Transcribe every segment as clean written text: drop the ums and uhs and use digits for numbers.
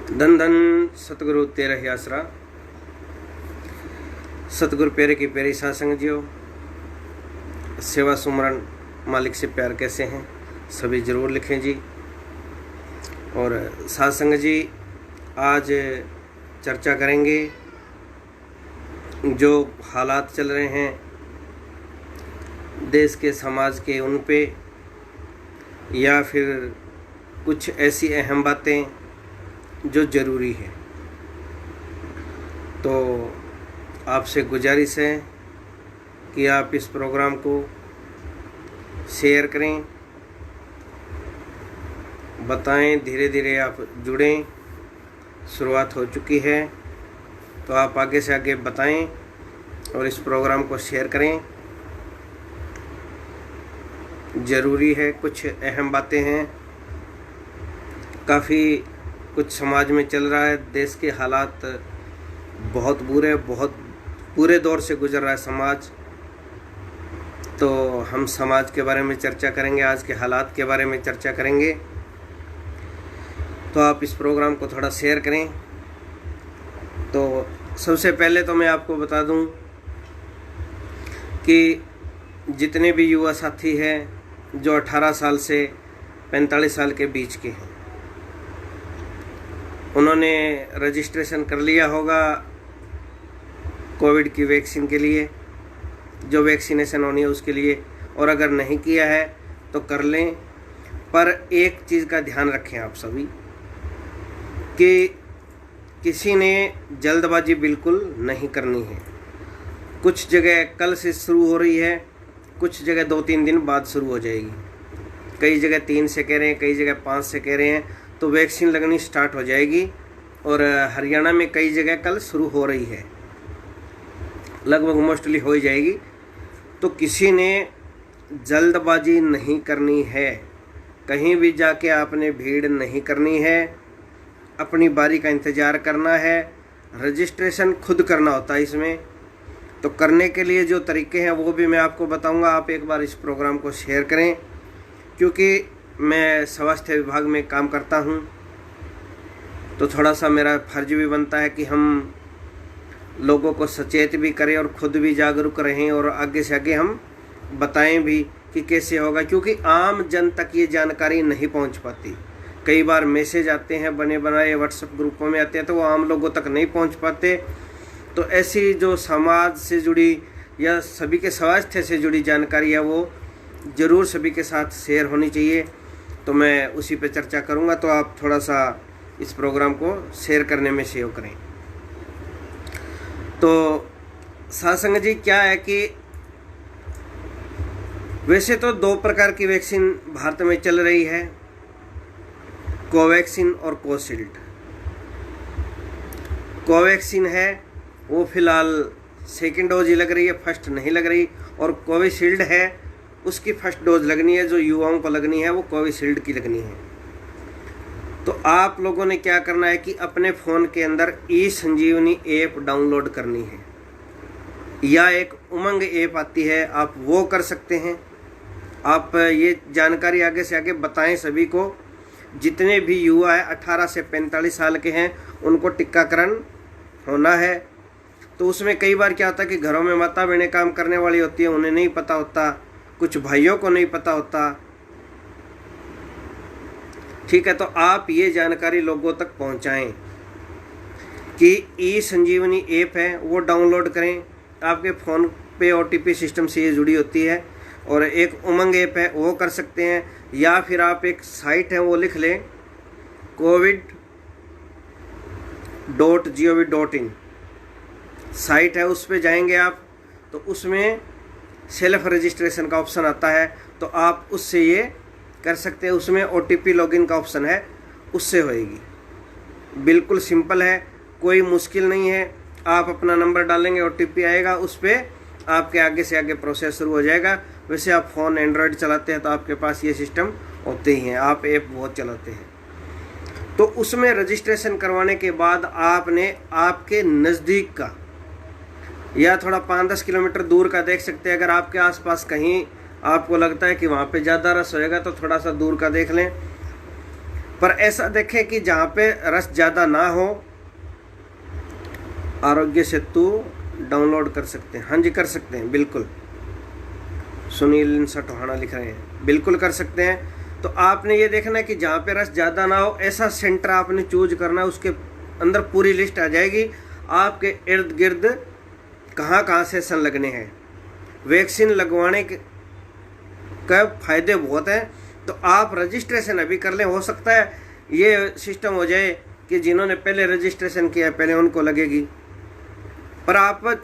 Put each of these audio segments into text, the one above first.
धन धन सतगुरु तेरा ही आसरा। सतगुरु प्यारे की प्यारी सासंग जियो, सेवा सुमरन मालिक से प्यार कैसे हैं सभी ज़रूर लिखें जी। और सासंग जी आज चर्चा करेंगे जो हालात चल रहे हैं देश के समाज के उन पे, या फिर कुछ ऐसी अहम बातें जो ज़रूरी है। तो आपसे गुजारिश है कि आप इस प्रोग्राम को शेयर करें, बताएं, धीरे धीरे आप जुड़ें। शुरुआत हो चुकी है तो आप आगे से आगे बताएं और इस प्रोग्राम को शेयर करें। ज़रूरी है, कुछ अहम बातें हैं, काफ़ी कुछ समाज में चल रहा है। देश के हालात बहुत बुरे, बहुत बुरे दौर से गुजर रहा है समाज। तो हम समाज के बारे में चर्चा करेंगे, आज के हालात के बारे में चर्चा करेंगे। तो आप इस प्रोग्राम को थोड़ा शेयर करें। तो सबसे पहले तो मैं आपको बता दूं कि जितने भी युवा साथी हैं जो 18 साल से 45 साल के बीच के हैं, उन्होंने रजिस्ट्रेशन कर लिया होगा कोविड की वैक्सीन के लिए, जो वैक्सीनेशन होनी है उसके लिए। और अगर नहीं किया है तो कर लें। पर एक चीज़ का ध्यान रखें आप सभी कि किसी ने जल्दबाजी बिल्कुल नहीं करनी है। कुछ जगह कल से शुरू हो रही है, कुछ जगह 2-3 दिन बाद शुरू हो जाएगी। कई जगह 3 से कह रहे हैं, कई जगह 5 से कह रहे हैं। तो वैक्सीन लगनी स्टार्ट हो जाएगी। और हरियाणा में कई जगह कल शुरू हो रही है, लगभग मोस्टली हो ही जाएगी। तो किसी ने जल्दबाजी नहीं करनी है, कहीं भी जाके आपने भीड़ नहीं करनी है, अपनी बारी का इंतज़ार करना है। रजिस्ट्रेशन खुद करना होता है इसमें। तो करने के लिए जो तरीके हैं वो भी मैं आपको बताऊंगा। आप एक बार इस प्रोग्राम को शेयर करें, क्योंकि मैं स्वास्थ्य विभाग में काम करता हूं, तो थोड़ा सा मेरा फर्ज भी बनता है कि हम लोगों को सचेत भी करें और खुद भी जागरूक रहें और आगे से आगे हम बताएं भी कि कैसे होगा। क्योंकि आम जन तक ये जानकारी नहीं पहुंच पाती। कई बार मैसेज आते हैं, बने बनाए व्हाट्सएप ग्रुपों में आते हैं, तो वो आम लोगों तक नहीं पहुंच पाते। तो ऐसी जो समाज से जुड़ी या सभी के स्वास्थ्य से जुड़ी जानकारी है वो ज़रूर सभी के साथ शेयर होनी चाहिए। तो मैं उसी पे चर्चा करूँगा। तो आप थोड़ा सा इस प्रोग्राम को शेयर करने में सहयोग करें। तो सासंग जी क्या है कि वैसे तो 2 प्रकार की वैक्सीन भारत में चल रही है, कोवैक्सीन और कोशील्ड। कोवैक्सीन है वो फिलहाल सेकेंड डोज ही लग रही है, फर्स्ट नहीं लग रही। और कोविशील्ड है उसकी फर्स्ट डोज लगनी है, जो युवाओं को लगनी है वो कोविशील्ड की लगनी है। तो आप लोगों ने क्या करना है कि अपने फ़ोन के अंदर ई-संजीवनी ऐप डाउनलोड करनी है, या एक उमंग ऐप आती है, आप वो कर सकते हैं। आप ये जानकारी आगे से आगे बताएं सभी को। जितने भी युवा है 18 से 45 साल के हैं उनको टीकाकरण होना है। तो उसमें कई बार क्या होता है कि घरों में माता बहनें काम करने वाली होती है, उन्हें नहीं पता होता, कुछ भाइयों को नहीं पता होता। ठीक है, तो आप ये जानकारी लोगों तक पहुंचाएं कि ई-संजीवनी ऐप है वो डाउनलोड करें। आपके फ़ोन पे OTP सिस्टम से ये जुड़ी होती है। और एक उमंग ऐप है वो कर सकते हैं, या फिर आप एक साइट है वो लिख लें, covid.gov.in साइट है, उस पे जाएंगे आप तो उसमें सेल्फ रजिस्ट्रेशन का ऑप्शन आता है। तो आप उससे ये कर सकते हैं। उसमें OTP लॉगिन का ऑप्शन है, उससे होएगी। बिल्कुल सिंपल है, कोई मुश्किल नहीं है। आप अपना नंबर डालेंगे, OTP आएगा, उस पर आपके आगे से आगे प्रोसेस शुरू हो जाएगा। वैसे आप फ़ोन एंड्रॉयड चलाते हैं तो आपके पास ये सिस्टम होते ही हैं, आप ऐप बहुत चलाते हैं। तो उसमें रजिस्ट्रेशन करवाने के बाद आपने आपके नज़दीक का या थोड़ा 5-10 किलोमीटर दूर का देख सकते हैं। अगर आपके आसपास कहीं आपको लगता है कि वहाँ पे ज़्यादा रस होएगा तो थोड़ा सा दूर का देख लें। पर ऐसा देखें कि जहाँ पे रस ज़्यादा ना हो। आरोग्य सेतु डाउनलोड कर सकते हैं, हाँ जी कर सकते हैं, बिल्कुल। सुनील सटोहाना लिख रहे हैं, बिल्कुल कर सकते हैं। तो आपने ये देखना है कि जहाँ पे रस ज़्यादा ना हो ऐसा सेंटर आपने चूज करना है। उसके अंदर पूरी लिस्ट आ जाएगी, आपके इर्द गिर्द कहाँ कहाँ सेशन लगने हैं। वैक्सीन लगवाने का फायदे बहुत हैं, तो आप रजिस्ट्रेशन अभी कर लें। हो सकता है ये सिस्टम हो जाए कि जिन्होंने पहले रजिस्ट्रेशन किया पहले उनको लगेगी, पर आप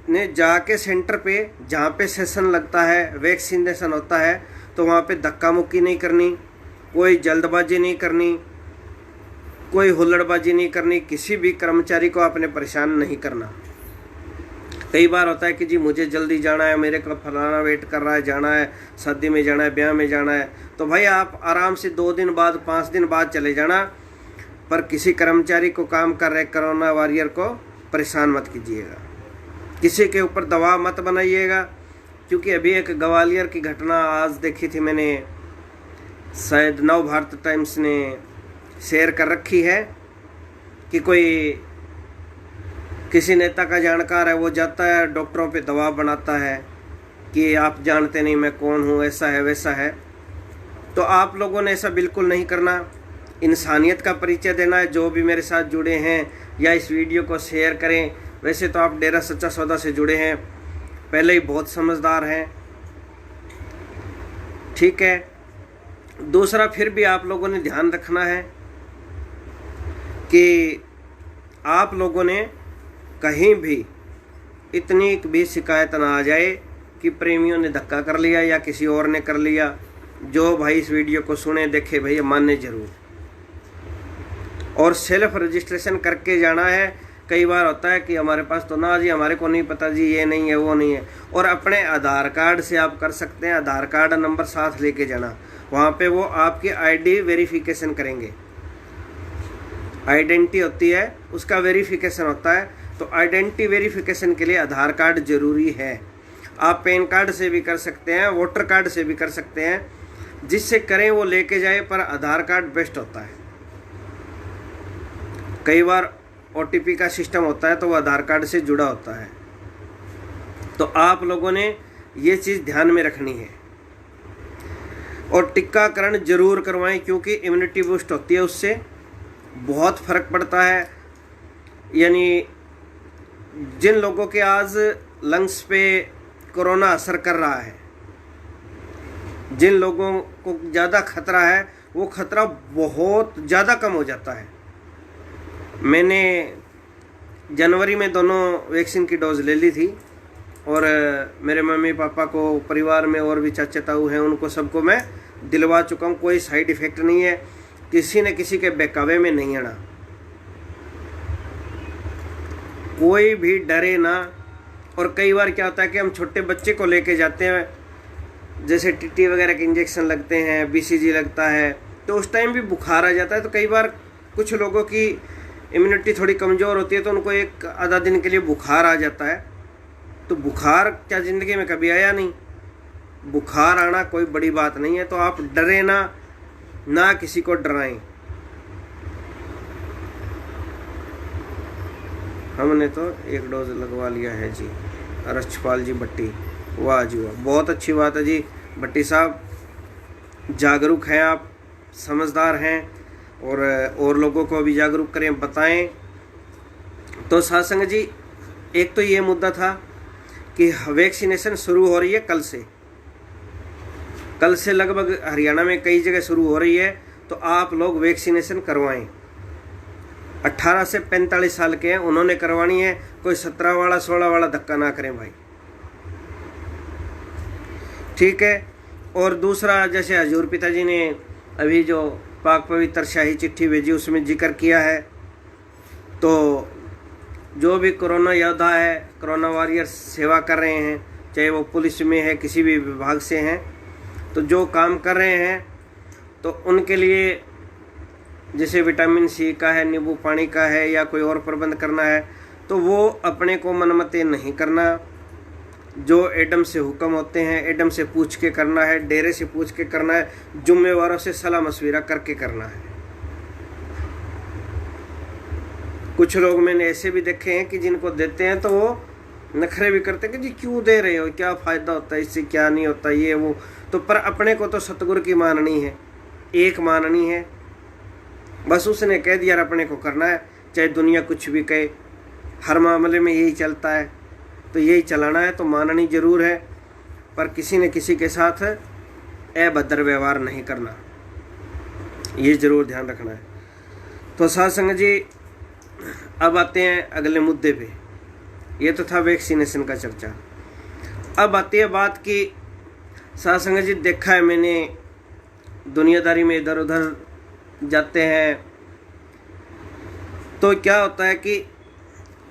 ने जाके सेंटर पे जहाँ पे सेशन लगता है, वैक्सीनेशन होता है, तो वहाँ पे धक्का मुक्की नहीं करनी, कोई जल्दबाजी नहीं करनी, कोई हुल्लड़बाजी नहीं करनी, किसी भी कर्मचारी को आपने परेशान नहीं करना। कई बार होता है कि जी मुझे जल्दी जाना है, मेरे को फलाना वेट कर रहा है, जाना है, शादी में जाना है, ब्याह में जाना है, तो भाई आप आराम से 2 दिन बाद 5 दिन बाद चले जाना, पर किसी कर्मचारी को काम कर रहे कोरोना वॉरियर को परेशान मत कीजिएगा, किसी के ऊपर दबाव मत बनाइएगा। क्योंकि अभी एक ग्वालियर की घटना आज देखी थी मैंने, शायद नव भारत टाइम्स ने शेयर कर रखी है कि कोई किसी नेता का जानकार है, वो जाता है डॉक्टरों पे दबाव बनाता है कि आप जानते नहीं मैं कौन हूँ, ऐसा है वैसा है। तो आप लोगों ने ऐसा बिल्कुल नहीं करना, इंसानियत का परिचय देना है। जो भी मेरे साथ जुड़े हैं या इस वीडियो को शेयर करें, वैसे तो आप डेरा सच्चा सौदा से जुड़े हैं, पहले ही बहुत समझदार हैं, ठीक है। दूसरा, फिर भी आप लोगों ने ध्यान रखना है कि आप लोगों ने कहीं भी इतनी भी शिकायत ना आ जाए कि प्रेमियों ने धक्का कर लिया या किसी और ने कर लिया। जो भाई इस वीडियो को सुने देखे भैया माने जरूर, और सेल्फ रजिस्ट्रेशन करके जाना है। कई बार होता है कि हमारे पास तो ना जी, हमारे को नहीं पता जी, ये नहीं है वो नहीं है। और अपने आधार कार्ड से आप कर सकते हैं, आधार कार्ड नंबर साथ लेके जाना, वहाँ पे वो आपकी आईडी वेरिफिकेशन करेंगे। आइडेंटिटी होती है, उसका वेरिफिकेशन होता है, तो आइडेंटिटी वेरिफिकेशन के लिए आधार कार्ड जरूरी है। आप पैन कार्ड से भी कर सकते हैं, वोटर कार्ड से भी कर सकते हैं, जिससे करें वो लेके जाए, पर आधार कार्ड बेस्ट होता है। कई बार OTP का सिस्टम होता है तो वो आधार कार्ड से जुड़ा होता है। तो आप लोगों ने ये चीज़ ध्यान में रखनी है। और टीकाकरण जरूर करवाएं, क्योंकि इम्यूनिटी बूस्ट होती है, उससे बहुत फर्क पड़ता है। यानी जिन लोगों के आज लंग्स पे कोरोना असर कर रहा है, जिन लोगों को ज़्यादा खतरा है, वो खतरा बहुत ज़्यादा कम हो जाता है। मैंने जनवरी में दोनों वैक्सीन की डोज ले ली थी, और मेरे मम्मी पापा को, परिवार में और भी चाचा ताऊ हैं, उनको सबको मैं दिलवा चुका हूँ। कोई साइड इफ़ेक्ट नहीं है, किसी न किसी के बहकावे में नहीं आना। कोई भी डरे ना। और कई बार क्या होता है कि हम छोटे बच्चे को लेके जाते हैं, जैसे टीटी वगैरह के इंजेक्शन लगते हैं, BCG लगता है, तो उस टाइम भी बुखार आ जाता है। तो कई बार कुछ लोगों की इम्यूनिटी थोड़ी कमज़ोर होती है, तो उनको 1-आधा दिन के लिए बुखार आ जाता है। तो बुखार क्या ज़िंदगी में कभी आया नहीं, बुखार आना कोई बड़ी बात नहीं है। तो आप डरे ना किसी को डराएं। हमने तो 1 डोज लगवा लिया है जी, रक्षपाल जी भट्टी, वाह जी वाह, बहुत अच्छी बात है जी भट्टी साहब, जागरूक हैं आप, समझदार हैं, और लोगों को भी जागरूक करें, बताएं। तो सासंग जी, एक तो ये मुद्दा था कि वैक्सीनेशन शुरू हो रही है कल से लगभग हरियाणा में कई जगह शुरू हो रही है। तो आप लोग वैक्सीनेशन करवाएं। 18 से 45 साल के हैं, उन्होंने करवानी है। कोई 17 वाला 16 वाला धक्का ना करें भाई, ठीक है। और दूसरा, जैसे हजूर पिताजी ने अभी जो पाक पवित्र शाही चिट्ठी भेजी, उसमें जिक्र किया है, तो जो भी कोरोना योद्धा है, कोरोना वॉरियर सेवा कर रहे हैं, चाहे वो पुलिस में है, किसी भी विभाग से हैं, तो जो काम कर रहे हैं, तो उनके लिए जैसे विटामिन C का है, नींबू पानी का है, या कोई और प्रबंध करना है, तो वो अपने को मनमते नहीं करना। जो एडम से हुक्म होते हैं, एडम से पूछ के करना है, डेरे से पूछ के करना है, जुम्मेवारों से सलाह मशविरा करके करना है। कुछ लोग मैंने ऐसे भी देखे हैं कि जिनको देते हैं तो वो नखरे भी करते हैं कि जी क्यों दे रहे हो, क्या फ़ायदा होता है इससे, क्या नहीं होता ये वो। तो पर अपने को तो सतगुरु की माननी है, एक माननी है, बस उसने कह दिया और अपने को करना है, चाहे दुनिया कुछ भी कहे, हर मामले में यही चलता है तो यही चलाना है। तो माननी जरूर है, पर किसी न किसी के साथ अभद्र व्यवहार नहीं करना, ये जरूर ध्यान रखना है। तो साध संगत जी, अब आते हैं अगले मुद्दे पे। ये तो था वैक्सीनेशन का चर्चा। अब आती है बात की, साध संगत जी देखा है मैंने, दुनियादारी में इधर उधर जाते हैं तो क्या होता है कि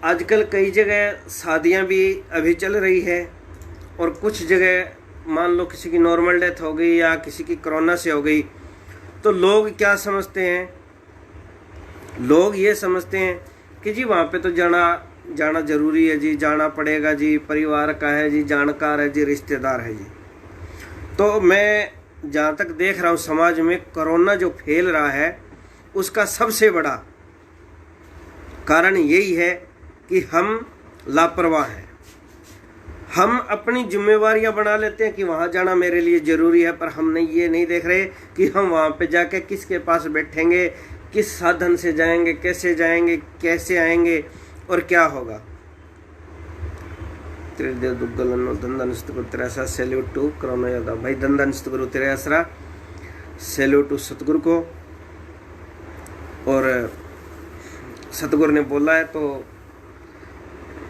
आजकल कई जगह शादियां भी अभी चल रही है, और कुछ जगह मान लो किसी की नॉर्मल डेथ हो गई या किसी की कोरोना से हो गई, तो लोग क्या समझते हैं, लोग ये समझते हैं कि जी वहाँ पे तो जाना जरूरी है जी, जाना पड़ेगा जी, परिवार का है जी, जानकार है जी, रिश्तेदार है जी। तो मैं जहाँ तक देख रहा हूँ समाज में कोरोना जो फैल रहा है उसका सबसे बड़ा कारण यही है कि हम लापरवाह हैं। हम अपनी जिम्मेवारियां बना लेते हैं कि वहाँ जाना मेरे लिए ज़रूरी है, पर हम ये नहीं देख रहे कि हम वहाँ पे जाके किसके पास बैठेंगे, किस साधन से जाएंगे, कैसे आएंगे और क्या होगा। त्रिदेव दुग्गलन धंधनस्त गुरु तेरा आसरा, सैल्यूट टू कोरोना योद्धा भाई, धंधनस्त गुरु तेरा आसरा, सैल्यूट टू सतगुरु को। और सतगुरु ने बोला है तो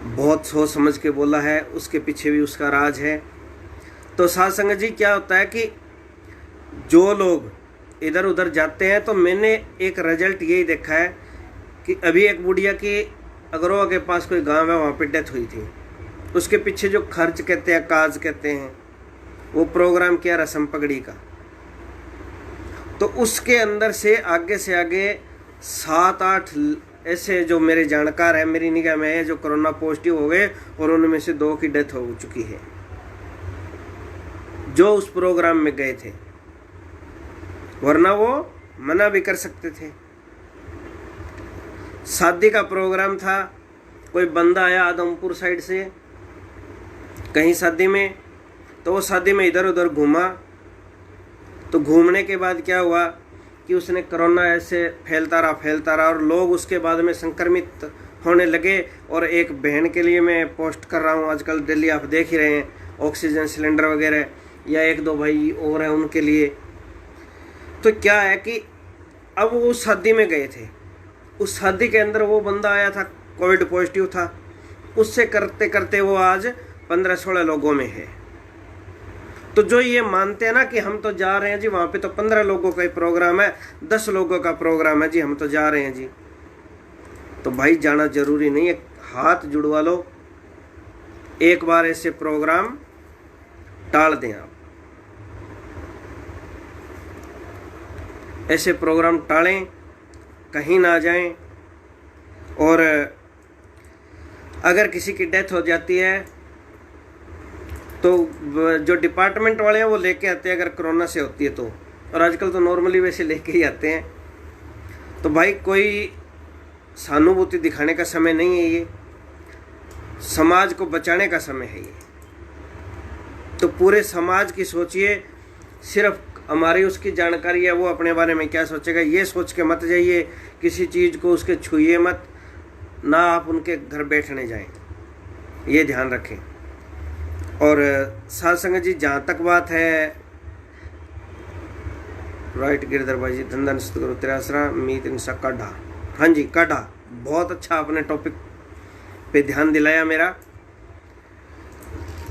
बहुत सोच समझ के बोला है, उसके पीछे भी उसका राज है। तो साध संगत जी क्या होता है कि जो लोग इधर उधर जाते हैं, तो मैंने एक रिजल्ट यही देखा है कि अभी एक बुढ़िया की अगरोवा के पास कोई गांव है, वहाँ पे डेथ हुई थी। उसके पीछे जो खर्च कहते हैं, काज कहते हैं, वो प्रोग्राम किया रस्म पगड़ी का। तो उसके अंदर से आगे 7-8 ऐसे जो मेरे जानकार हैं, मेरी निगाह में है, जो कोरोना पॉजिटिव हो गए, और उनमें से 2 की डेथ हो चुकी है जो उस प्रोग्राम में गए थे, वरना वो मना भी कर सकते थे। शादी का प्रोग्राम था, कोई बंदा आया आदमपुर साइड से कहीं शादी में, तो वो शादी में इधर उधर घूमा। तो घूमने के बाद क्या हुआ कि उसने कोरोना ऐसे फैलता रहा और लोग उसके बाद में संक्रमित होने लगे। और एक बहन के लिए मैं पोस्ट कर रहा हूँ आजकल डेली, आप देख ही रहे हैं, ऑक्सीजन सिलेंडर वगैरह, या 1-2 भाई और हैं उनके लिए। तो क्या है कि अब वो शादी में गए थे, उस शादी के अंदर वो बंदा आया था, कोविड पॉजिटिव था, उससे करते करते वो आज 15-16 लोगों में है। तो जो ये मानते हैं ना कि हम तो जा रहे हैं जी, वहाँ पे तो 15 लोगों का ही प्रोग्राम है, 10 लोगों का प्रोग्राम है जी, हम तो जा रहे हैं जी। तो भाई जाना जरूरी नहीं है, हाथ जुड़वा लो, एक बार ऐसे प्रोग्राम टाल दें आप, ऐसे प्रोग्राम टालें, कहीं ना जाएं। और अगर किसी की डेथ हो जाती है तो जो डिपार्टमेंट वाले हैं वो लेके आते हैं, अगर कोरोना से होती है तो, और आजकल तो नॉर्मली वैसे लेके ही आते हैं। तो भाई कोई सहानुभूति दिखाने का समय नहीं है, ये समाज को बचाने का समय है ये। तो पूरे समाज की सोचिए, सिर्फ हमारी उसकी जानकारी है, वो अपने बारे में क्या सोचेगा ये सोच के मत जाइए, किसी चीज़ को उसके छुइए मत, ना आप उनके घर बैठने जाएं, ये ध्यान रखें। और साध संगत जी जहाँ तक बात है, राइट गिरधर भाई जी, धंधन सतगुरु तेरा आसरा, मीत इंसा काढ़ा, हाँ जी काढ़ा, बहुत अच्छा आपने टॉपिक पे ध्यान दिलाया मेरा,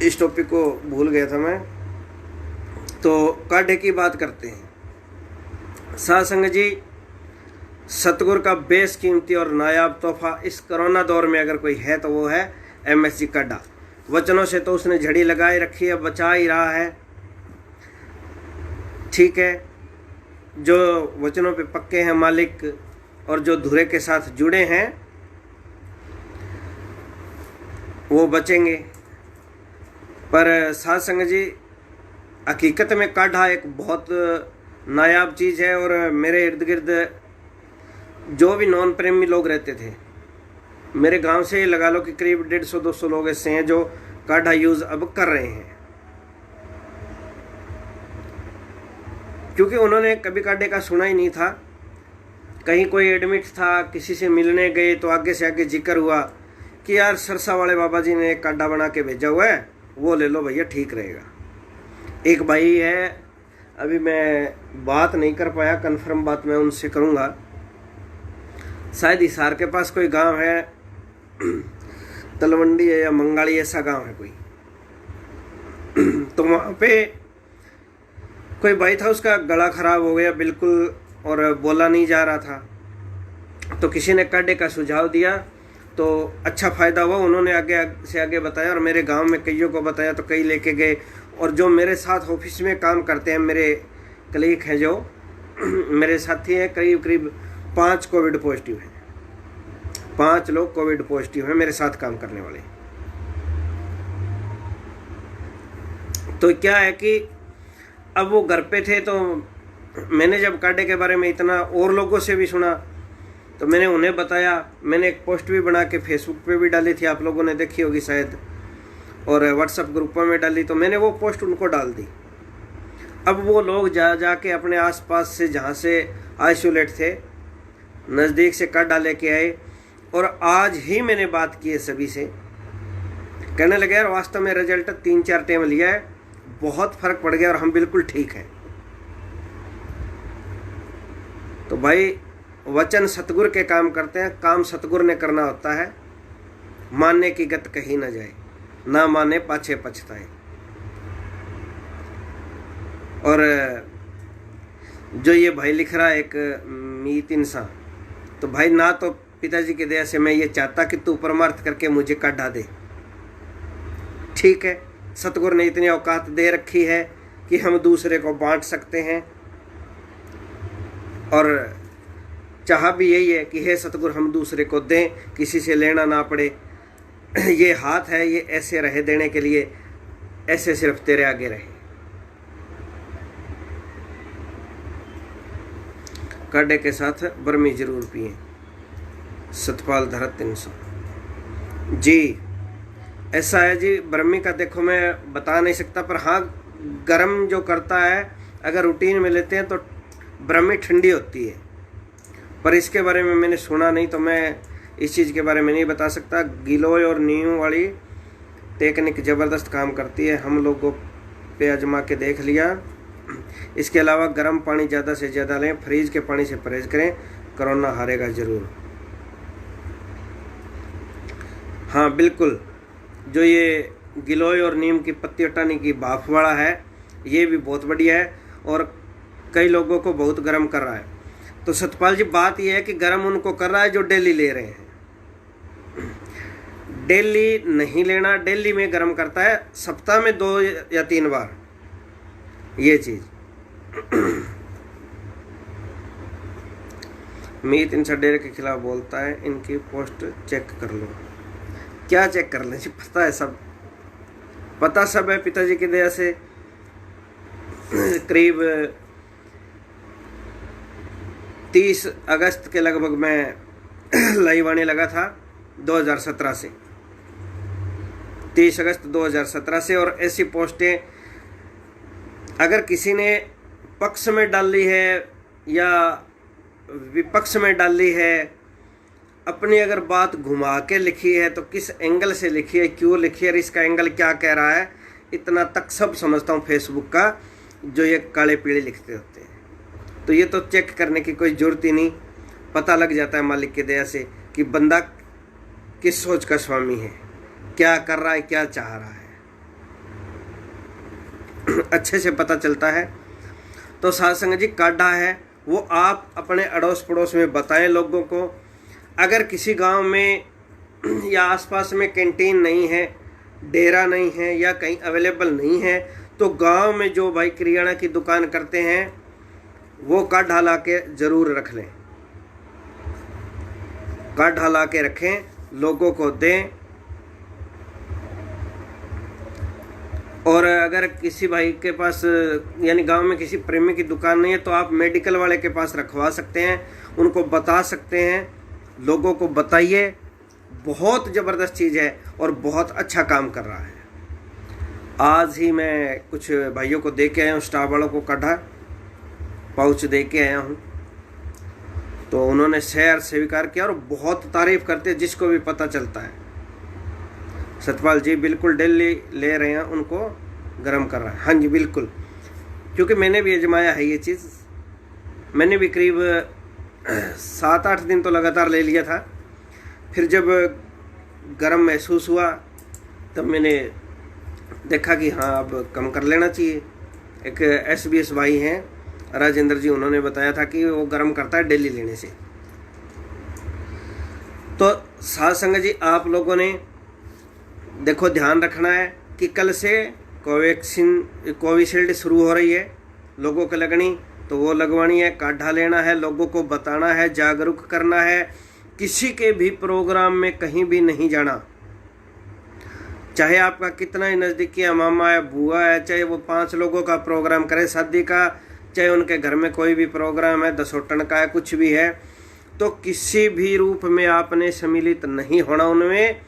इस टॉपिक को भूल गया था मैं। तो काढ़े की बात करते हैं। साध संगत जी, सतगुरु का बेशकीमती और नायाब तोहफा इस कोरोना दौर में अगर कोई है तो वो है MSG काढ़ा। वचनों से तो उसने झड़ी लगाए रखी है, बचा ही रहा है, ठीक है। जो वचनों पे पक्के हैं मालिक और जो धुरे के साथ जुड़े हैं वो बचेंगे। पर साध संगत जी, हकीकत में काढ़ा एक बहुत नायाब चीज़ है। और मेरे इर्द गिर्द जो भी नॉन प्रेमी लोग रहते थे मेरे गांव से लगा लो कि करीब 150-200 लोग ऐसे हैं जो काढ़ा यूज़ अब कर रहे हैं, क्योंकि उन्होंने कभी काढ़े का सुना ही नहीं था। कहीं कोई एडमिट था, किसी से मिलने गए तो आगे से आगे जिक्र हुआ कि यार सरसा वाले बाबा जी ने एक काढ़ा बना के भेजा हुआ है, वो ले लो भैया, ठीक रहेगा। एक भाई है, अभी मैं बात नहीं कर पाया, कंफर्म बात मैं उनसे करूँगा, शायद हिसार के पास कोई गांव है, तलवंडी है या मंगाड़ी, ऐसा गांव है कोई। तो वहाँ पे कोई भाई था, उसका गला खराब हो गया बिल्कुल और बोला नहीं जा रहा था, तो किसी ने काढ़े का सुझाव दिया, तो अच्छा फ़ायदा हुआ। उन्होंने आगे से आगे बताया और मेरे गांव में कईयों को बताया, तो कई लेके गए। और जो मेरे साथ ऑफिस में काम करते हैं, मेरे कलीग हैं, जो मेरे साथी हैं, करीब करीब 5 कोविड पॉजिटिव हैं, 5 लोग कोविड पॉजिटिव हैं मेरे साथ काम करने वाले। तो क्या है कि अब वो घर पे थे, तो मैंने जब काढ़े के बारे में इतना और लोगों से भी सुना, तो मैंने उन्हें बताया। मैंने एक पोस्ट भी बना के फेसबुक पे भी डाली थी, आप लोगों ने देखी होगी शायद, और व्हाट्सएप ग्रुपों में डाली, तो मैंने वो पोस्ट उनको डाल दी। अब वो लोग जाके अपने आसपास से, जहाँ से आइसोलेट थे, नज़दीक से काढ़ा लेके आए, और आज ही मैंने बात की है सभी से। कहने लगे यार वास्तव में रिजल्ट 3-4 टाइम लिया है, बहुत फर्क पड़ गया और हम बिल्कुल ठीक हैं। तो भाई वचन सतगुर के काम करते हैं, काम सतगुर ने करना होता है। मानने की गत कही ना जाए, ना माने पाछे पछताए। और जो ये भाई लिख रहा है एक मीत इंसान, तो भाई ना तो पिताजी की दया से मैं ये चाहता कि तू परमार्थ करके मुझे काढ़ा दे, ठीक है, सतगुर ने इतनी औकात दे रखी है कि हम दूसरे को बांट सकते हैं, और चाह भी यही है कि हे सतगुर हम दूसरे को दें, किसी से लेना ना पड़े। ये हाथ है, ये ऐसे रहे देने के लिए, ऐसे सिर्फ तेरे आगे रहे। काढ़े के साथ बर्मी जरूर पिए। सतपाल धरत 300 जी, ऐसा है जी। बर्मी का देखो मैं बता नहीं सकता, पर हाँ गर्म जो करता है, अगर रूटीन में लेते हैं तो बर्मी ठंडी होती है, पर इसके बारे में मैंने सुना नहीं, तो मैं इस चीज़ के बारे में नहीं बता सकता। गिलोय और नीम वाली टेक्निक ज़बरदस्त काम करती है, हम लोगों पे आजमा के देख लिया। इसके अलावा गर्म पानी ज़्यादा से ज़्यादा लें, फ्रिज के पानी से परहेज करें, कोरोना हारेगा ज़रूर। हाँ बिल्कुल, जो ये गिलोय और नीम की पत्ती हटाने की भाप वाला है, ये भी बहुत बढ़िया है और कई लोगों को बहुत गर्म कर रहा है। तो सतपाल जी बात यह है कि गर्म उनको कर रहा है जो डेली ले रहे हैं। डेली नहीं लेना, डेली में गर्म करता है, सप्ताह में 2 या 3 बार ये चीज़। मीत इन डेरे के खिलाफ बोलता है, इनकी पोस्ट चेक कर लो। क्या चेक कर लें जी, पता है सब, पता सब है पिताजी की दया से। करीब 30 अगस्त के लगभग मैं लाइव आने लगा था 2017 से, 30 अगस्त 2017 से। और ऐसी पोस्टें अगर किसी ने पक्ष में डाली है या विपक्ष में डाली है, अपनी अगर बात घुमा के लिखी है तो किस एंगल से लिखी है, क्यों लिखी है, इसका एंगल क्या कह रहा है, इतना तक सब समझता हूँ फेसबुक का, जो ये काले पीले लिखते होते हैं। तो ये तो चेक करने की कोई ज़रूरत ही नहीं, पता लग जाता है मालिक की दया से कि बंदा किस सोच का स्वामी है, क्या कर रहा है, क्या चाह रहा है, अच्छे से पता चलता है। तो साध संगत जी काढ़ा है वो आप अपने अड़ोस पड़ोस में बताएं लोगों को। अगर किसी गांव में या आसपास में कैंटीन नहीं है, डेरा नहीं है या कहीं अवेलेबल नहीं है, तो गांव में जो भाई किराना की दुकान करते हैं वो काढ़ा ला के ज़रूर रख लें, काढ़ा ला के रखें, लोगों को दें। और अगर किसी भाई के पास यानी गांव में किसी प्रेमी की दुकान नहीं है तो आप मेडिकल वाले के पास रखवा सकते हैं, उनको बता सकते हैं, लोगों को बताइए, बहुत ज़बरदस्त चीज़ है और बहुत अच्छा काम कर रहा है। आज ही मैं कुछ भाइयों को दे के आया हूँ, स्टाफ वालों को कढ़ा पाउच दे के आया हूँ, तो उन्होंने शेयर स्वीकार किया और बहुत तारीफ करते हैं जिसको भी पता चलता है। सतपाल जी बिल्कुल डेली ले रहे हैं, उनको गर्म कर रहा है। हाँ जी बिल्कुल, क्योंकि मैंने भी आजमाया है ये चीज़। मैंने भी करीब 7-8 दिन तो लगातार ले लिया था, फिर जब गर्म महसूस हुआ तब मैंने देखा कि हाँ अब कम कर लेना चाहिए। एक SBS भाई हैं राजेंद्र जी, उन्होंने बताया था कि वो गर्म करता है डेली लेने से। तो साथ संगत जी आप लोगों ने देखो ध्यान रखना है कि कल से कोविशील्ड शुरू हो रही है, लोगों को लगनी तो वो लगवानी है, काढ़ा लेना है, लोगों को बताना है, जागरूक करना है। किसी के भी प्रोग्राम में कहीं भी नहीं जाना, चाहे आपका कितना ही नज़दीकी है, मामा है, बुआ है, चाहे वो 5 लोगों का प्रोग्राम करे शादी का, चाहे उनके घर में कोई भी प्रोग्राम है, दसोटन का है, कुछ भी है, तो किसी भी रूप में आपने सम्मिलित नहीं होना उनमें।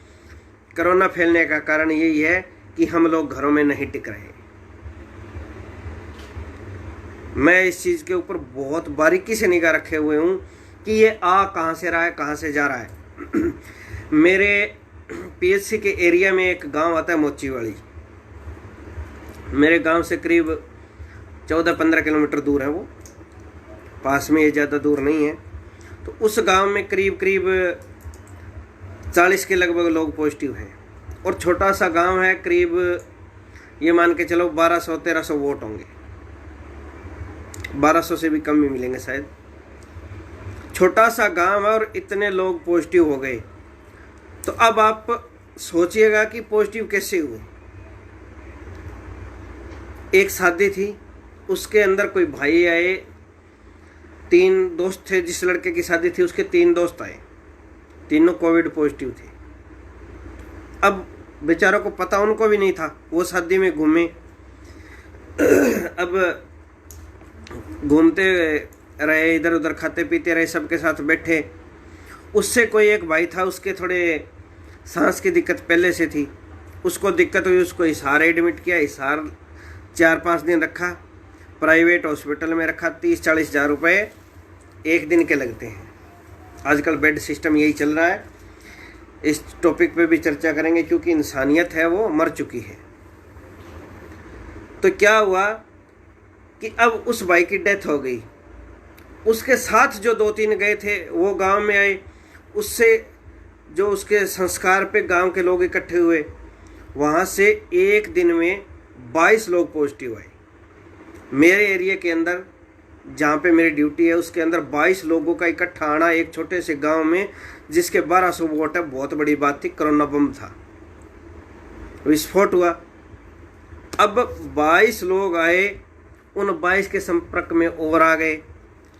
कोरोना फैलने का कारण यही है कि हम लोग घरों में नहीं टिक रहे। मैं इस चीज़ के ऊपर बहुत बारीकी से निगाह रखे हुए हूँ कि ये कहाँ से रहा है, कहाँ से जा रहा है। मेरे PHC के एरिया में एक गांव आता है मोचीवाड़ी, मेरे गांव से करीब 14-15 किलोमीटर दूर है, वो पास में, ये ज़्यादा दूर नहीं है। तो उस गांव में करीब 40 के लगभग लोग पॉजिटिव हैं, और छोटा सा गांव है, करीब ये मान के चलो 1200-1300 वोट होंगे, 1200 से भी कम ही मिलेंगे शायद। छोटा सा गांव है और इतने लोग पॉजिटिव हो गए। तो अब आप सोचिएगा कि पॉजिटिव कैसे हुए। एक शादी थी, उसके अंदर कोई भाई आए, 3 दोस्त थे। जिस लड़के की शादी थी उसके 3 दोस्त आए, तीनों कोविड पॉजिटिव थे। अब बेचारों को पता उनको भी नहीं था, वो शादी में घूमे। अब घूमते रहे, इधर उधर खाते पीते रहे, सबके साथ बैठे। उससे कोई एक भाई था, उसके थोड़े सांस की दिक्कत पहले से थी, उसको दिक्कत हुई, उसको हिसार एडमिट किया। हिसार 4-5 दिन रखा, प्राइवेट हॉस्पिटल में रखा। 30-40 हज़ार रुपये एक दिन के लगते हैं। आजकल बेड सिस्टम यही चल रहा है। इस टॉपिक पे भी चर्चा करेंगे क्योंकि इंसानियत है वो मर चुकी है। तो क्या हुआ कि अब उस भाई की डेथ हो गई। उसके साथ जो 2-3 गए थे वो गांव में आए, उससे जो उसके संस्कार पे गांव के लोग इकट्ठे हुए, वहाँ से एक दिन में 22 लोग पॉजिटिव आए। मेरे एरिया के अंदर जहाँ पे मेरी ड्यूटी है उसके अंदर 22 लोगों का इकट्ठा आना एक छोटे से गांव में, जिसके 1200 वोट है, बहुत बड़ी बात थी। कोरोना बम था, विस्फोट हुआ। अब 22 लोग आए, उन 22 के संपर्क में और आ गए,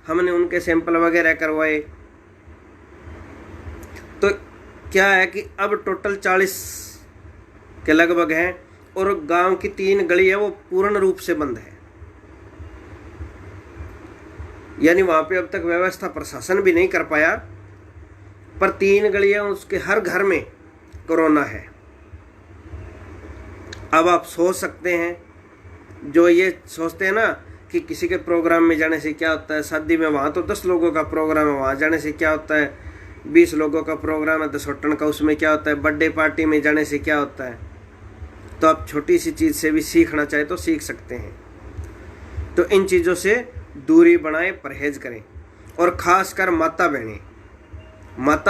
हमने उनके सैंपल वगैरह करवाए। तो क्या है कि अब टोटल 40 के लगभग हैं, और गांव की 3 गली है वो पूर्ण रूप से बंद है। यानी वहां पे अब तक व्यवस्था प्रशासन भी नहीं कर पाया, पर 3 गलियां, उसके हर घर में कोरोना है। अब आप सोच सकते हैं, जो ये सोचते हैं ना कि किसी के प्रोग्राम में जाने से क्या होता है, शादी में वहाँ तो 10 लोगों का प्रोग्राम है, वहाँ जाने से क्या होता है, 20 लोगों का प्रोग्राम है, 10 होटल का, उसमें क्या होता है, बर्थडे पार्टी में जाने से क्या होता है। तो आप छोटी सी चीज़ से भी सीखना चाहे तो सीख सकते हैं। तो इन चीज़ों से दूरी बनाएं, परहेज करें। और ख़ासकर माता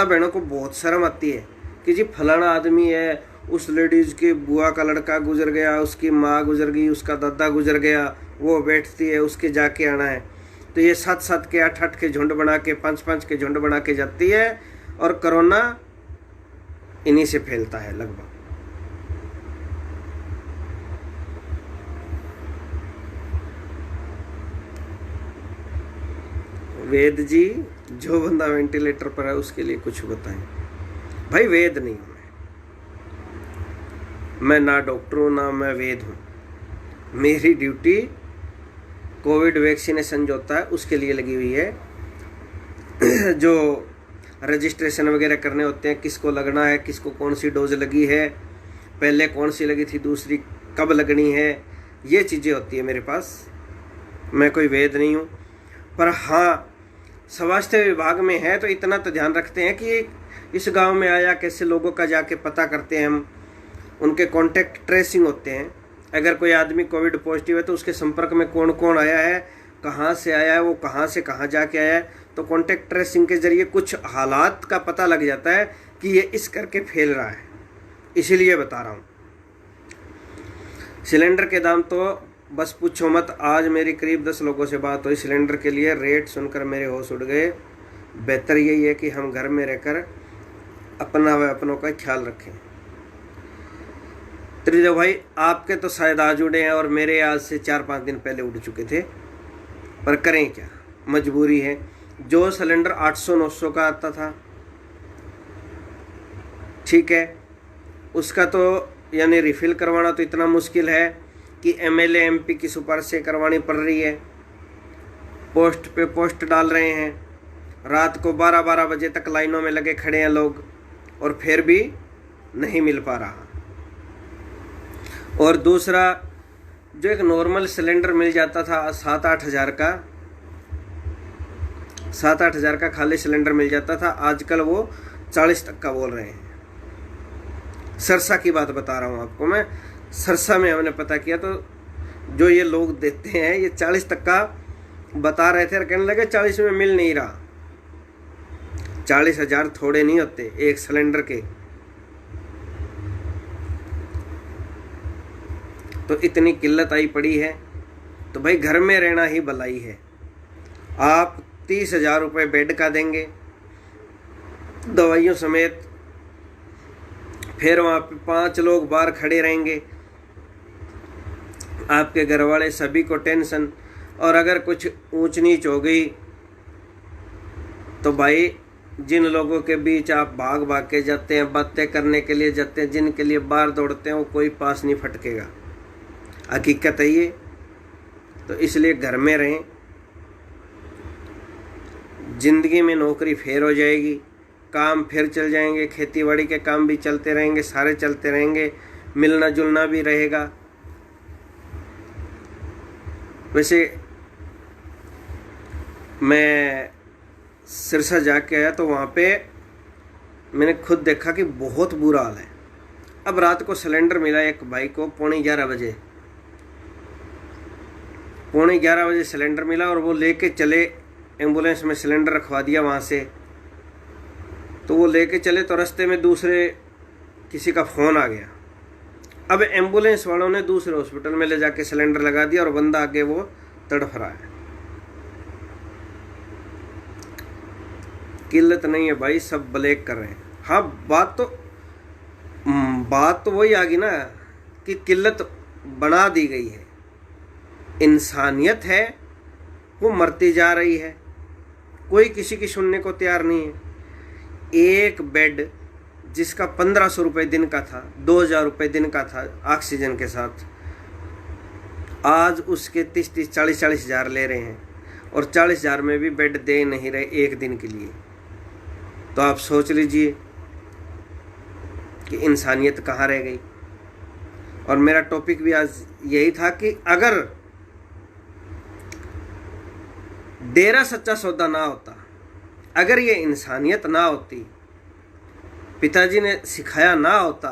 बहनों को बहुत शर्म आती है कि जी फलाना आदमी है, उस लेडीज़ की बुआ का लड़का गुजर गया, उसकी माँ गुजर गई, उसका दादा गुजर गया, वो बैठती है, उसके जाके आना है। तो ये 7-7 के 8-8 के झुंड बना के, 5-5 के झुंड बना के जाती है, और कोरोना इन्हीं से फैलता है लगभग। वेद जी, जो बंदा वेंटिलेटर पर है उसके लिए कुछ बताएं। भाई वेद नहीं हूँ मैं ना डॉक्टर हूँ, ना मैं वेद हूँ। मेरी ड्यूटी कोविड वैक्सीनेशन जो होता है उसके लिए लगी हुई है। जो रजिस्ट्रेशन वगैरह करने होते हैं, किसको लगना है, किसको कौन सी डोज लगी है, पहले कौन सी लगी थी, दूसरी कब लगनी है, ये चीज़ें होती है मेरे पास। मैं कोई वैद्य नहीं हूँ, पर हाँ स्वास्थ्य विभाग में है तो इतना तो ध्यान रखते हैं कि इस गांव में आया कैसे, लोगों का जाके पता करते हैं हम, उनके कॉन्टैक्ट ट्रेसिंग होते हैं। अगर कोई आदमी कोविड पॉजिटिव है तो उसके संपर्क में कौन कौन आया है, कहाँ से आया है, वो कहाँ से कहाँ जाके आया है, तो कॉन्टैक्ट ट्रेसिंग के जरिए कुछ हालात का पता लग जाता है कि ये इस करके फैल रहा है। इसीलिए बता रहा हूँ। सिलेंडर के दाम तो बस पूछो मत। आज मेरी करीब 10 लोगों से बात हुई सिलेंडर के लिए, रेट सुनकर मेरे होश उड़ गए। बेहतर यही है कि हम घर में रहकर अपना व अपनों का ख्याल रखें। त्रिदेव भाई आपके तो शायद आज उड़े हैं और मेरे आज से 4-5 दिन पहले उड़ चुके थे, पर करें क्या, मजबूरी है। जो सिलेंडर 800-900 का आता था, ठीक है, उसका तो यानी रिफ़िल करवाना तो इतना मुश्किल है कि एमएलए एमपी की सिफारिश से करवानी पड़ रही है। पोस्ट पे पोस्ट डाल रहे हैं, रात को 12-12 बजे तक लाइनों में लगे खड़े हैं लोग, और फिर भी नहीं मिल पा रहा। और दूसरा, जो एक नॉर्मल सिलेंडर मिल जाता था 7-8 हज़ार का, 7-8 हज़ार का खाली सिलेंडर मिल जाता था, आजकल वो 40 तक का बोल रहे हैं। सरसा की बात बता रहा हूँ आपको मैं। सरसा में हमने पता किया तो जो ये लोग देते हैं ये 40 तक का बता रहे थे और कहने लगे 40 में मिल नहीं रहा। 40,000 थोड़े नहीं होते एक सिलेंडर के। तो इतनी किल्लत आई पड़ी है, तो भाई घर में रहना ही भलाई है। आप 30,000 रुपये बेड का देंगे दवाइयों समेत, फिर वहाँ पे 5 लोग बाहर खड़े रहेंगे, आपके घर वाले सभी को टेंशन। और अगर कुछ ऊंच नीच हो गई तो भाई जिन लोगों के बीच आप भाग भाग के जाते हैं, बातें करने के लिए जाते हैं, जिनके लिए बाहर दौड़ते हैं, वो कोई पास नहीं फटकेगा। हकीकत है ये। तो इसलिए घर में रहें। जिंदगी में नौकरी फेर हो जाएगी, काम फिर चल जाएंगे, खेती बाड़ी के काम भी चलते रहेंगे, सारे चलते रहेंगे, मिलना जुलना भी रहेगा। वैसे मैं सिरसा जाके आया तो वहाँ पे मैंने खुद देखा कि बहुत बुरा हाल है। अब रात को सिलेंडर मिला एक भाई को 11:15 बजे, 11:15 बजे सिलेंडर मिला और वो लेके चले, एम्बुलेंस में सिलेंडर रखवा दिया वहाँ से। तो वो लेके चले तो रास्ते में दूसरे किसी का फ़ोन आ गया। अब एम्बुलेंस वालों ने दूसरे हॉस्पिटल में ले जाके सिलेंडर लगा दिया और बंदा आगे वो तड़फ रहा है। किल्लत नहीं है भाई, सब ब्लैक कर रहे हैं। हाँ, बात तो वही आ गई ना कि किल्लत बना दी गई है। इंसानियत है वो मरती जा रही है, कोई किसी की सुनने को तैयार नहीं है। एक बेड जिसका 1500 रुपये दिन का था, 2000 रुपये दिन का था ऑक्सीजन के साथ, आज उसके 30-30, 40-40 हज़ार ले रहे हैं, और 40,000 में भी बेड दे नहीं रहे एक दिन के लिए। तो आप सोच लीजिए कि इंसानियत कहाँ रह गई। और मेरा टॉपिक भी आज यही था कि अगर डेरा सच्चा सौदा ना होता, अगर ये इंसानियत ना होती, पिताजी ने सिखाया ना होता,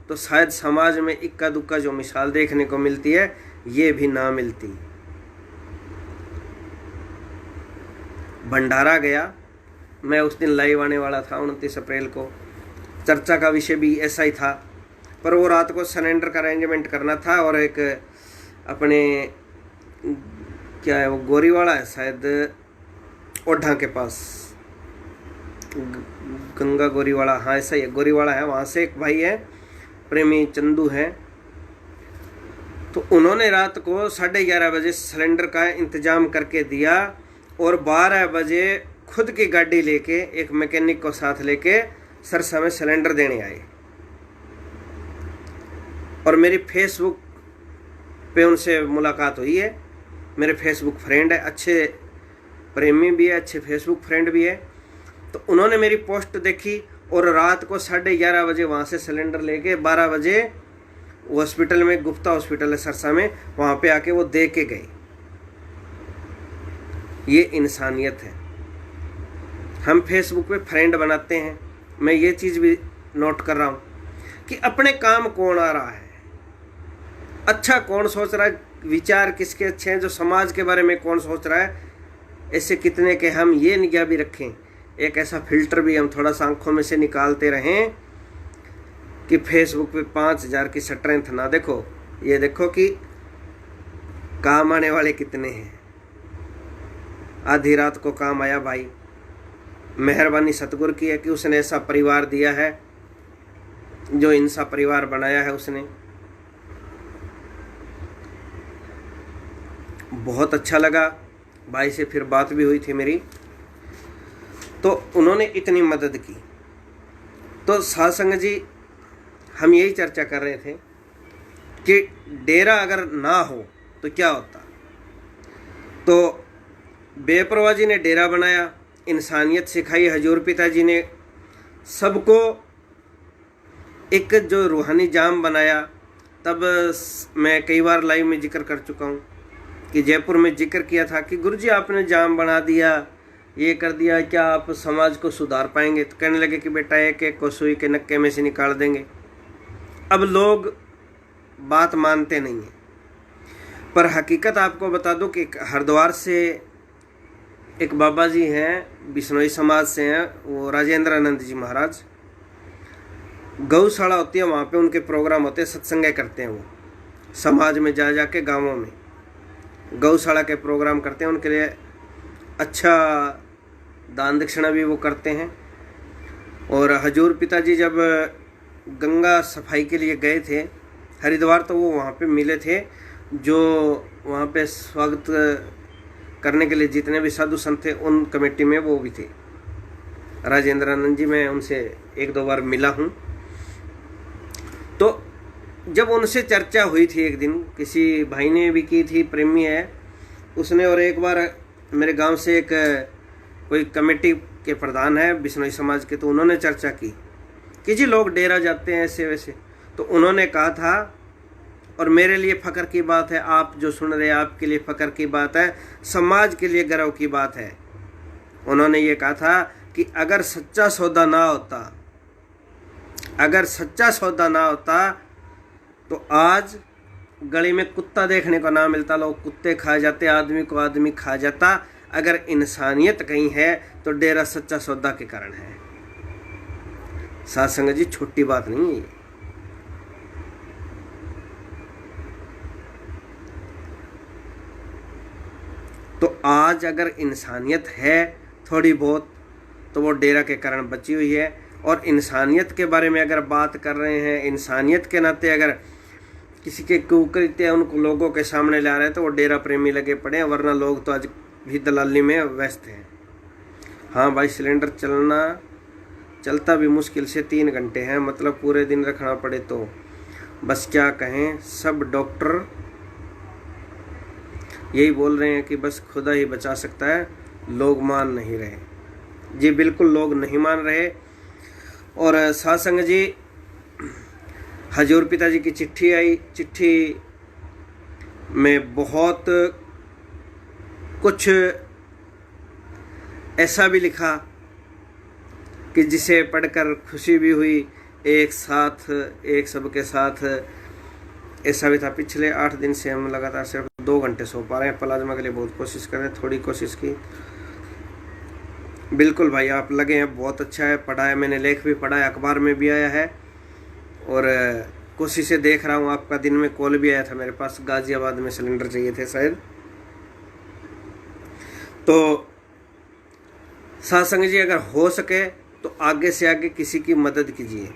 तो शायद समाज में इक्का दुक्का जो मिसाल देखने को मिलती है ये भी ना मिलती। भंडारा गया, मैं उस दिन लाइव आने वाला था 29 अप्रैल को, चर्चा का विषय भी ऐसा ही था, पर वो रात को सिलेंडर का अरेंजमेंट करना था। और एक अपने क्या है वो गोरीवाड़ा है शायद, ओढ़ा के पास, गंगा गोरीवाड़ा, हाँ ऐसा ही है, गोरीवाड़ा है, वहाँ से एक भाई है प्रेमी चंदू है। तो उन्होंने रात को 11:30 बजे सिलेंडर का इंतजाम करके दिया और 12 बजे खुद की गाड़ी लेके एक मैकेनिक को साथ लेके सरसा में सिलेंडर देने आए। और मेरी फेसबुक पे उनसे मुलाकात हुई है। मेरे फेसबुक फ्रेंड है, अच्छे प्रेमी भी है, अच्छे फेसबुक फ्रेंड भी है। तो उन्होंने मेरी पोस्ट देखी और रात को 11:30 बजे वहाँ से सिलेंडर लेके 12 बजे हॉस्पिटल में, गुप्ता हॉस्पिटल है सरसा में, वहाँ पे आके वो दे के गए। ये इंसानियत है। हम फेसबुक पे फ्रेंड बनाते हैं, मैं ये चीज़ भी नोट कर रहा हूँ कि अपने काम कौन आ रहा है, अच्छा कौन सोच रहा है, विचार किसके अच्छे हैं, जो समाज के बारे में कौन सोच रहा है, ऐसे कितने के हम ये निगाह भी रखें, एक ऐसा फिल्टर भी हम थोड़ा सा आंखों में से निकालते रहें कि फेसबुक पे 5000 की स्ट्रेंथ ना देखो, ये देखो कि काम आने वाले कितने हैं। आधी रात को काम आया भाई, मेहरबानी सतगुरु की है कि उसने ऐसा परिवार दिया है, जो इंसा परिवार बनाया है उसने। बहुत अच्छा लगा, भाई से फिर बात भी हुई थी मेरी, तो उन्होंने इतनी मदद की। तो साधुसंग जी, हम यही चर्चा कर रहे थे कि डेरा अगर ना हो तो क्या होता। तो बेपरवाह जी ने डेरा बनाया, इंसानियत सिखाई। हजूर पिताजी ने सबको एक जो रूहानी जाम बनाया। तब मैं कई बार लाइव में जिक्र कर चुका हूँ कि जयपुर में जिक्र किया था कि गुरुजी आपने जाम बना दिया, ये कर दिया, क्या आप समाज को सुधार पाएंगे? तो कहने लगे कि बेटा एक एक को सुई के नक्के में से निकाल देंगे। अब लोग बात मानते नहीं हैं, पर हकीकत आपको बता दूं कि हरिद्वार से एक बाबा जी हैं, बिश्नोई समाज से हैं, वो राजेंद्र आनंद जी महाराज। गौशाला होती है वहाँ पे उनके प्रोग्राम होते हैं, सत्संग करते हैं। वो समाज में जा जाके गाँवों में गौशाला के प्रोग्राम करते हैं, उनके लिए अच्छा दान दक्षिणा भी वो करते हैं। और हजूर पिताजी जब गंगा सफाई के लिए गए थे हरिद्वार, तो वो वहाँ पे मिले थे। जो वहाँ पे स्वागत करने के लिए जितने भी साधु संत थे, उन कमेटी में वो भी थे। राजेंद्र आनंद जी, मैं उनसे 1-2 बार मिला हूँ। तो जब उनसे चर्चा हुई थी एक दिन, किसी भाई ने भी की थी, प्रेमी है उसने, और एक बार मेरे गांव से एक कोई कमेटी के प्रधान है बिश्नोई समाज के, तो उन्होंने चर्चा की कि जी लोग डेरा जाते हैं ऐसे वैसे। तो उन्होंने कहा था, और मेरे लिए फ़ख्र की बात है, आप जो सुन रहे हैं आपके लिए फ़ख्र की बात है, समाज के लिए गर्व की बात है। उन्होंने ये कहा था कि अगर सच्चा सौदा ना होता, अगर सच्चा सौदा ना होता तो आज गली में कुत्ता देखने को ना मिलता, लोग कुत्ते खा जाते, आदमी को आदमी खा जाता। अगर इंसानियत कहीं है तो डेरा सच्चा सौदा के कारण है। साध संगत जी, छोटी बात नहीं है। तो आज अगर इंसानियत है थोड़ी बहुत, तो वो डेरा के कारण बची हुई है। और इंसानियत के बारे में अगर बात कर रहे हैं, इंसानियत के नाते अगर किसी के कुकृत्य उनको लोगों के सामने ला रहे हैं, तो वो डेरा प्रेमी लगे पड़े हैं, वरना लोग तो आज भी दलाली में व्यस्त हैं। हाँ भाई, सिलेंडर चलता भी मुश्किल से 3 घंटे हैं, मतलब पूरे दिन रखना पड़े तो बस क्या कहें। सब डॉक्टर यही बोल रहे हैं कि बस खुदा ही बचा सकता है, लोग मान नहीं रहे। जी बिल्कुल, लोग नहीं मान रहे। और साध संगत जी, हजूर पिताजी की चिट्ठी आई, चिट्ठी में बहुत कुछ ऐसा भी लिखा कि जिसे पढ़कर खुशी भी हुई, एक साथ एक सबके साथ। ऐसा भी था, पिछले 8 दिन से हम लगातार सिर्फ 2 घंटे सो पा रहे हैं। प्लाज्मा के लिए बहुत कोशिश कर रहे हैं, थोड़ी कोशिश की। बिल्कुल भाई, आप लगे हैं, बहुत अच्छा है, पढ़ा है, मैंने लेख भी पढ़ा है, अखबार में भी आया है। और कोशिशें देख रहा हूँ। आपका दिन में कॉल भी आया था मेरे पास, गाजियाबाद में सिलेंडर चाहिए थे शायद। तो साध संगत जी, अगर हो सके तो आगे से आगे किसी की मदद कीजिए।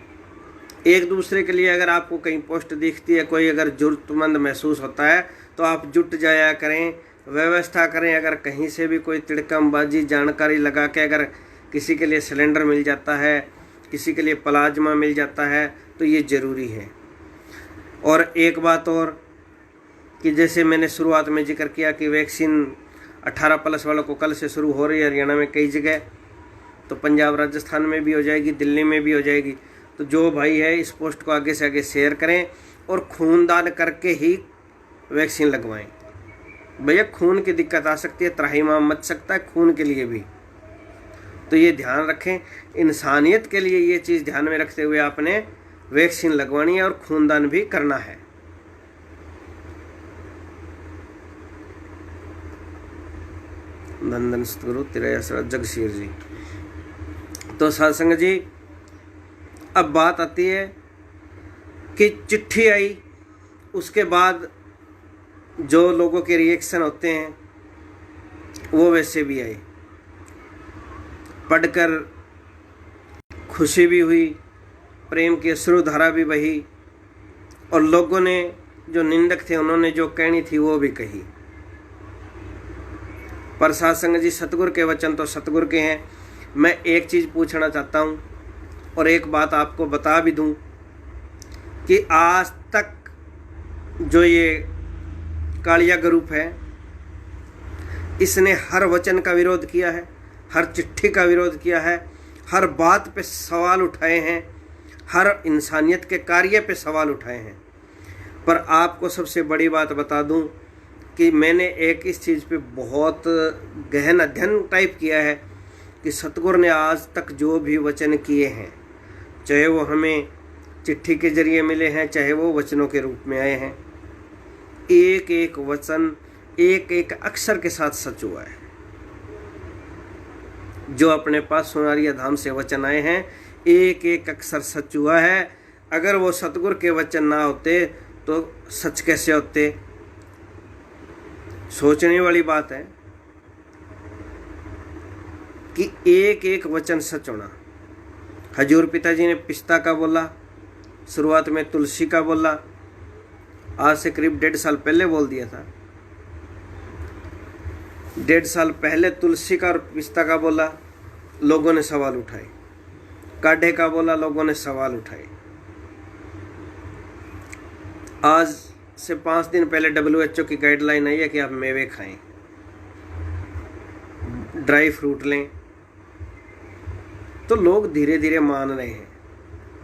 एक दूसरे के लिए अगर आपको कहीं पोस्ट दिखती है, कोई अगर जरूरतमंद महसूस होता है, तो आप जुट जाया करें, व्यवस्था करें। अगर कहीं से भी कोई तिड़कमबाजी जानकारी लगा के अगर किसी के लिए सिलेंडर मिल जाता है, किसी के लिए प्लाज्मा मिल जाता है, तो ये ज़रूरी है। और एक बात और कि जैसे मैंने शुरुआत में जिक्र किया कि वैक्सीन 18+ वालों को कल से शुरू हो रही है हरियाणा में कई जगह। तो पंजाब राजस्थान में भी हो जाएगी, दिल्ली में भी हो जाएगी। तो जो भाई है इस पोस्ट को आगे से आगे शेयर करें और खूनदान करके ही वैक्सीन लगवाएं। भैया खून की दिक्कत आ सकती है, त्राहिमाम मच सकता है खून के लिए भी, तो ये ध्यान रखें। इंसानियत के लिए ये चीज़ ध्यान में रखते हुए आपने वैक्सीन लगवानी है और खूनदान भी करना है। धन धन सतगुरु तेरा आसरा जगसीर जी। तो सत्संग जी, अब बात आती है कि चिट्ठी आई, उसके बाद जो लोगों के रिएक्शन होते हैं वो वैसे भी आए। पढ़कर खुशी भी हुई, प्रेम की अश्रुधारा भी बही, और लोगों ने जो निंदक थे उन्होंने जो कहनी थी वो भी कही। पर सत्संग जी, सतगुरु के वचन तो सतगुरु के हैं। मैं एक चीज़ पूछना चाहता हूँ और एक बात आपको बता भी दूँ कि आज तक जो ये कालिया ग्रुप है, इसने हर वचन का विरोध किया है, हर चिट्ठी का विरोध किया है, हर बात पे सवाल उठाए हैं, हर इंसानियत के कार्य पे सवाल उठाए हैं। पर आपको सबसे बड़ी बात बता दूं कि मैंने एक इस चीज़ पे बहुत गहन अध्ययन टाइप किया है कि सतगुरु ने आज तक जो भी वचन किए हैं, चाहे वो हमें चिट्ठी के जरिए मिले हैं, चाहे वो वचनों के रूप में आए हैं, एक एक वचन एक एक अक्षर के साथ सच हुआ है। जो अपने पास सोनारिया धाम से वचन आए हैं, एक एक अक्षर सच हुआ है। अगर वो सतगुरु के वचन ना होते तो सच कैसे होते? सोचने वाली बात है कि एक एक वचन सच होना। हजूर पिताजी ने पिस्ता का बोला, शुरुआत में तुलसी का बोला, आज से करीब 1.5 साल पहले बोल दिया था। 1.5 साल पहले तुलसी का और पिस्ता का बोला, लोगों ने सवाल उठाए। काढ़े का बोला, लोगों ने सवाल उठाए। आज से 5 दिन पहले WHO की गाइडलाइन आई है कि आप मेवे खाएं, ड्राई फ्रूट लें। तो लोग धीरे धीरे मान रहे हैं,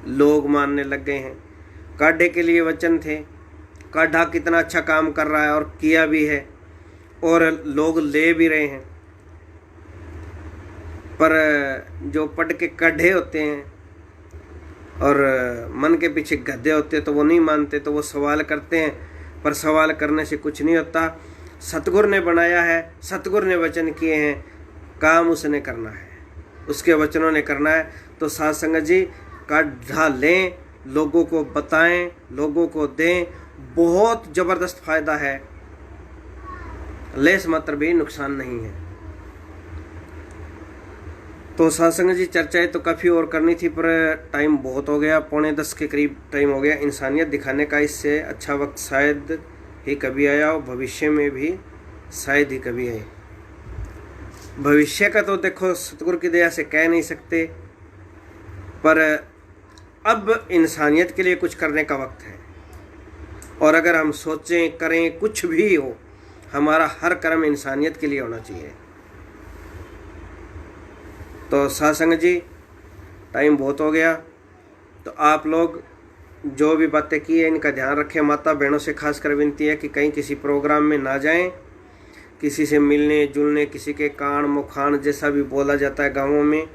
लोग मानने लग गए हैं। काढ़े के लिए वचन थे, काढ़ा कितना अच्छा काम कर रहा है और किया भी है और लोग ले भी रहे हैं। पर जो पढ़ के काढ़े होते हैं और मन के पीछे गधे होते हैं तो वो नहीं मानते, तो वो सवाल करते हैं, पर सवाल करने से कुछ नहीं होता। सतगुरु ने बनाया है, सतगुरु ने वचन किए हैं, काम उसने करना है, उसके वचनों ने करना है। तो साध संगत जी, काढ़ा लें, लोगों को बताएं, लोगों को दें, बहुत ज़बरदस्त फायदा है, लेस मात्र भी नुकसान नहीं है। तो सत्संग जी, चर्चाएं तो काफ़ी और करनी थी पर टाइम बहुत हो गया, 9:45 के करीब टाइम हो गया। इंसानियत दिखाने का इससे अच्छा वक्त शायद ही कभी आया और भविष्य में भी शायद ही कभी आए। भविष्य का तो देखो सतगुरु की दया से कह नहीं सकते, पर अब इंसानियत के लिए कुछ करने का वक्त है। और अगर हम सोचें, करें, कुछ भी हो, हमारा हर कर्म इंसानियत के लिए होना चाहिए। तो सत्संग जी, टाइम बहुत हो गया, तो आप लोग जो भी बातें की है इनका ध्यान रखें। माता बहनों से खासकर विनती है कि कहीं किसी प्रोग्राम में ना जाएं, किसी से मिलने जुलने, किसी के कान मुखान जैसा भी बोला जाता है गाँवों में,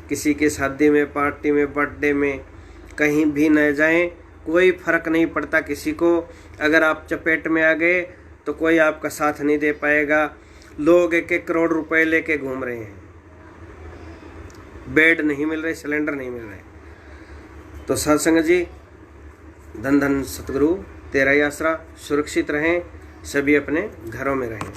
किसी के शादी में, पार्टी में, बर्थडे में, कहीं भी न जाएं। कोई फर्क नहीं पड़ता किसी को। अगर आप चपेट में आ गए तो कोई आपका साथ नहीं दे पाएगा। लोग 1-1 करोड़ रुपए लेके घूम रहे हैं, बेड नहीं मिल रहे, सिलेंडर नहीं मिल रहे। तो सत्संग जी, धन धन सतगुरु तेरा ही आसरा। सुरक्षित रहें, सभी अपने घरों में रहें।